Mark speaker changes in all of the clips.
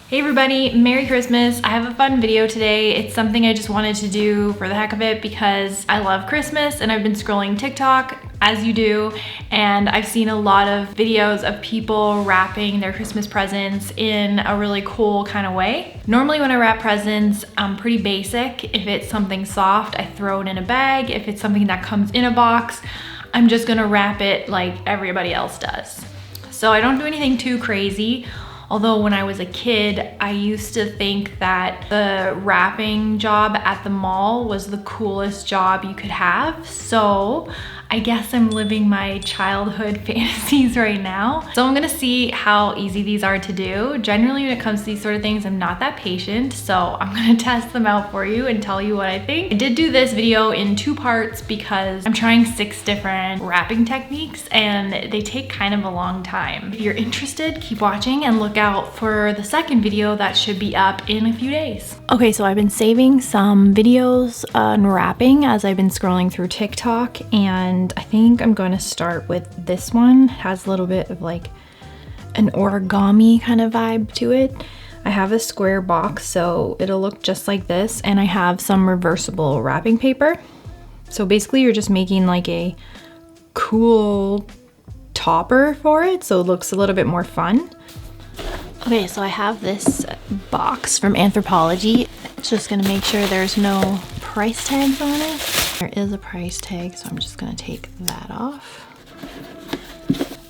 Speaker 1: Hey everybody, Merry Christmas. I have a fun video today. It's something I just wanted to do for the heck of it because I love Christmas and I've been scrolling TikTok, as you do, and I've seen a lot of videos of people wrapping their Christmas presents in a really cool kind of way. Normally when I wrap presents, I'm pretty basic. If it's something soft, I throw it in a bag. If it's something that comes in a box, I'm just gonna wrap it like everybody else does. So I don't do anything too crazy. Although when I was a kid, I used to think that the wrapping job at the mall was the coolest job you could have. So I guess I'm living my childhood fantasies right now. So I'm gonna see how easy these are to do. Generally, when it comes to these sort of things, I'm not that patient. So I'm gonna test them out for you and tell you what I think. I did do this video in 2 parts because I'm trying 6 different wrapping techniques and they take kind of a long time. If you're interested, keep watching and look out for the second video that should be up in a few days. Okay, so I've been saving some videos on wrapping as I've been scrolling through TikTok, and I think I'm going to start with this one. It has a little bit of like an origami kind of vibe to it. I have a square box, so it'll look just like this, and I have some reversible wrapping paper. So basically you're just making like a cool topper for it, so it looks a little bit more fun. Okay, so I have this box from Anthropologie. It's just gonna make sure there's no price tags on it. There is a price tag, so I'm just gonna take that off.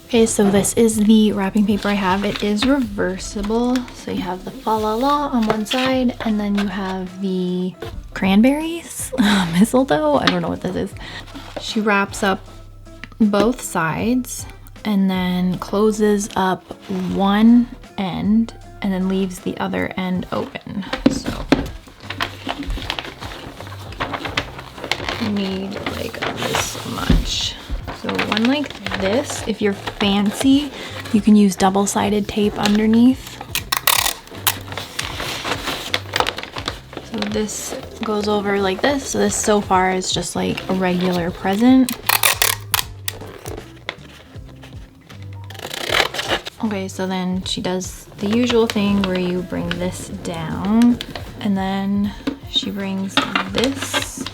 Speaker 1: Okay, so this is the wrapping paper I have. It is reversible. So you have the fa la la on one side, and then you have the cranberries, mistletoe, I don't know what this is. She wraps up both sides and then closes up one end and then leaves the other end open. So you need like this much. So one like this. If you're fancy, you can use double-sided tape underneath. So this goes over like this. So this so far is just like a regular present. Okay, so then she does the usual thing where you bring this down and then she brings this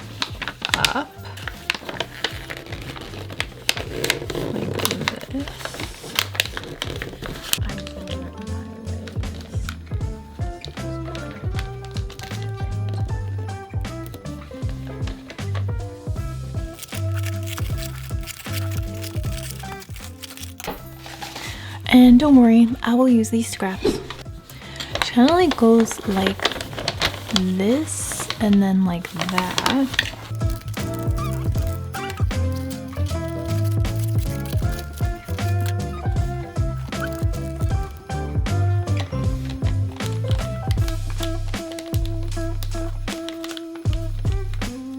Speaker 1: up like this. And don't worry, I will use these scraps. She kind of like goes like this and then like that.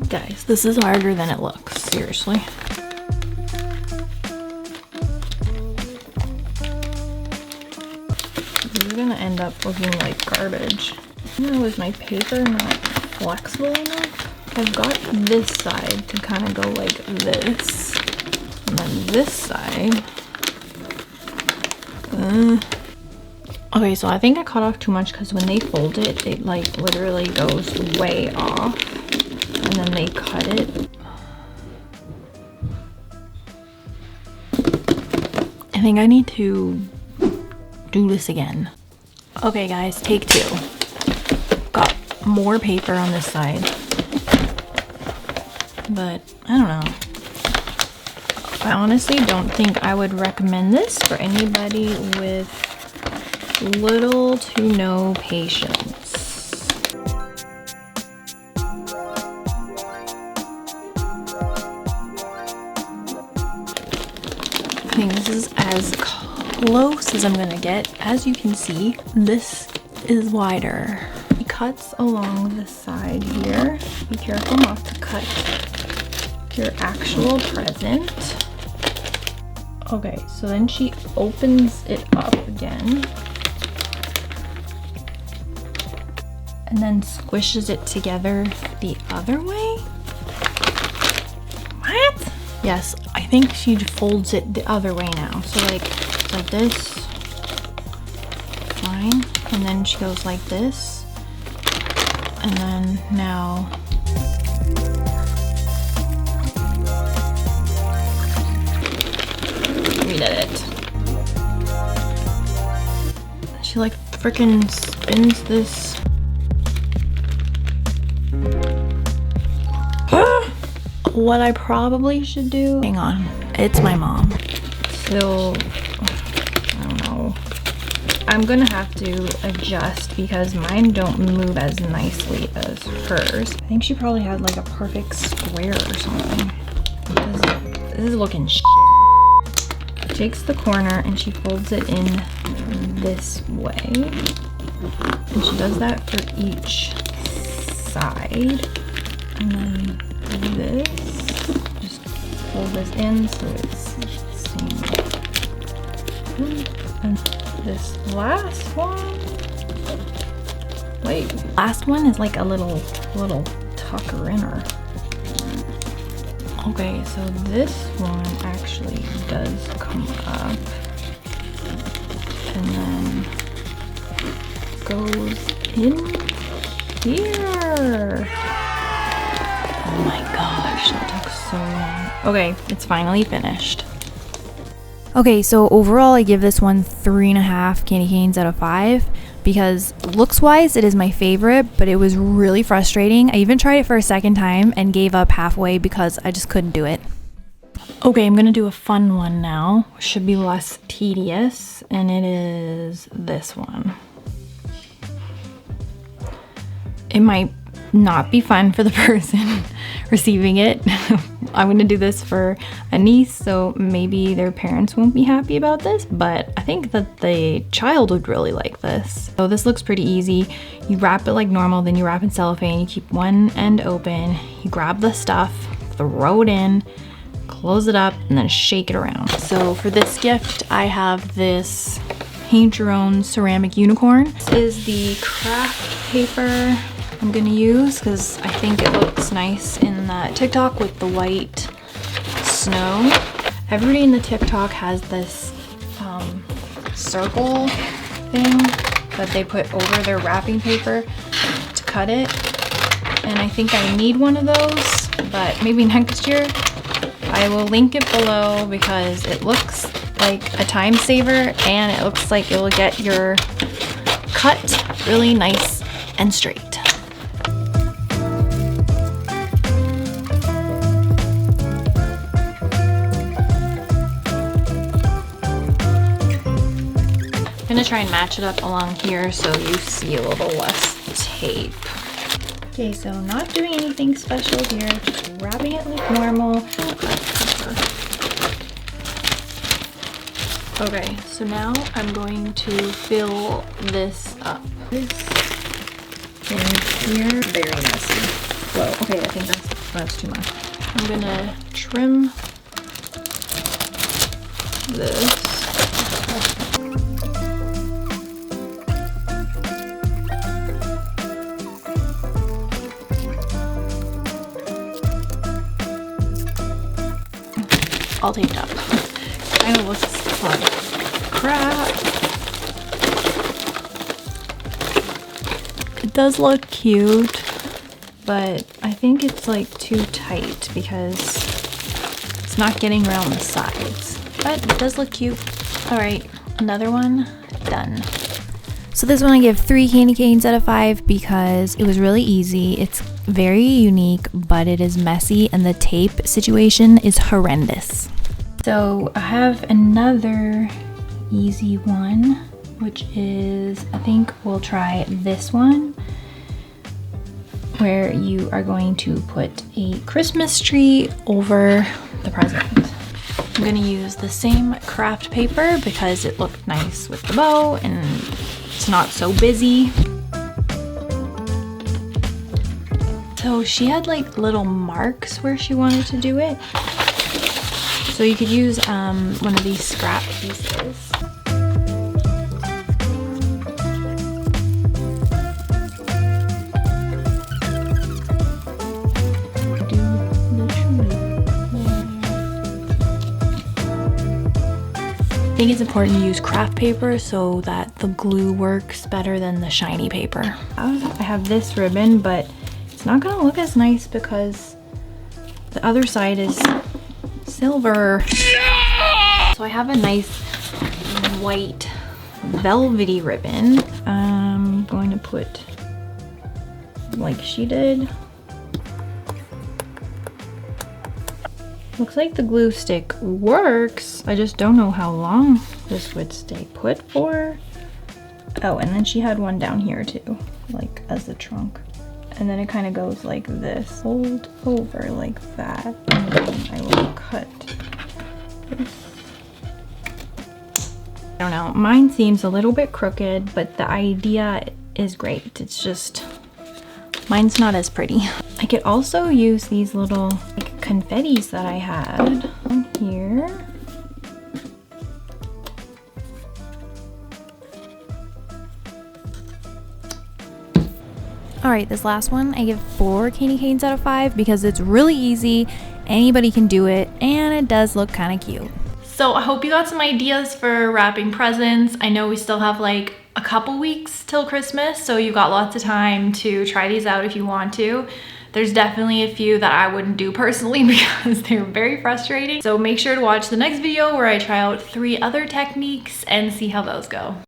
Speaker 1: Guys, this is harder than it looks, seriously. This is gonna end up looking like garbage. Is my paper not flexible enough? I've got this side to kind of go like this, and then this side. Okay, so I think I cut off too much because when they fold it, it like literally goes way off, and then they cut it. I think I need to do this again. Okay guys, take 2. Got more paper on this side, but I don't know. I honestly don't think I would recommend this for anybody with little to no patience. I think this is as close as I'm gonna get. As you can see, this is wider. It cuts along the side here. Be careful not to cut your actual present. Okay, so then she opens it up again and then squishes it together the other way. What? Yes, I think she folds it the other way now. So like this. Fine. and then she goes like this, and then now redid it. She like freaking spins this. What I probably should do, hang on, it's my mom. So, I don't know. I'm gonna have to adjust because mine don't move as nicely as hers. I think she probably had like a perfect square or something. This is looking shit. She takes the corner and she folds it in this way. And she does that for each side. And then this, just fold this in so it's the same. And this last one, last one is like a little tucker inner. Okay, so this one actually does come up and then goes in here. Oh my gosh, that took so long. Okay, it's finally finished. Okay, so overall I give this one 3.5 candy canes out of 5 because looks wise it is my favorite, but it was really frustrating. I even tried it for a second time and gave up halfway because I just couldn't do it. Okay, I'm gonna do a fun one now. Should be less tedious, and it is this one. It might not be fun for the person receiving it. I'm gonna do this for a niece, so maybe their parents won't be happy about this, but I think that the child would really like this. So this looks pretty easy. You wrap it like normal, then you wrap in cellophane, you keep one end open, you grab the stuff, throw it in, close it up, and then shake it around. So for this gift, I have this Paint Your Own ceramic unicorn. This is the craft paper I'm gonna use because I think it looks nice in that TikTok with the white snow. Everybody in the TikTok has this circle thing that they put over their wrapping paper to cut it, and I think I need one of those, but maybe next year. I will link it below because it looks like a time saver and it looks like it will get your cut really nice and straight. I'm gonna try and match it up along here so you see a little less tape. Okay, so not doing anything special here, just wrapping it like normal. Okay, so now I'm going to fill this up. This in here, very messy. Whoa, okay, I think that's too much. I'm gonna trim this. All taped up. Kind of looks like crap. It does look cute, but I think it's like too tight because it's not getting around the sides. But it does look cute. All right, another one done. So this one I give 3 candy canes out of 5 because it was really easy. It's very unique, but it is messy and the tape situation is horrendous. So I have another easy one, which is, I think we'll try this one, where you are going to put a Christmas tree over the present. I'm gonna use the same craft paper because it looked nice with the bow and it's not so busy. So she had like little marks where she wanted to do it. So you could use one of these scrap pieces. I think it's important to use craft paper so that the glue works better than the shiny paper. I have this ribbon, but it's not gonna look as nice because the other side is silver. So I have a nice white velvety ribbon. I'm going to put like she did. Looks like the glue stick works. I just don't know how long this would stay put for. Oh, and then she had one down here too, like as the trunk. And then it kind of goes like this, fold over like that. And then I will cut this. I don't know, mine seems a little bit crooked, but the idea is great. It's just, mine's not as pretty. I could also use these little like confettis that I had on here. All right, this last one, I give 4 candy canes out of 5 because it's really easy, anybody can do it, and it does look kind of cute. So I hope you got some ideas for wrapping presents. I know we still have like a couple weeks till Christmas, so you got lots of time to try these out if you want to. There's definitely a few that I wouldn't do personally because they're very frustrating. So make sure to watch the next video where I try out 3 other techniques and see how those go.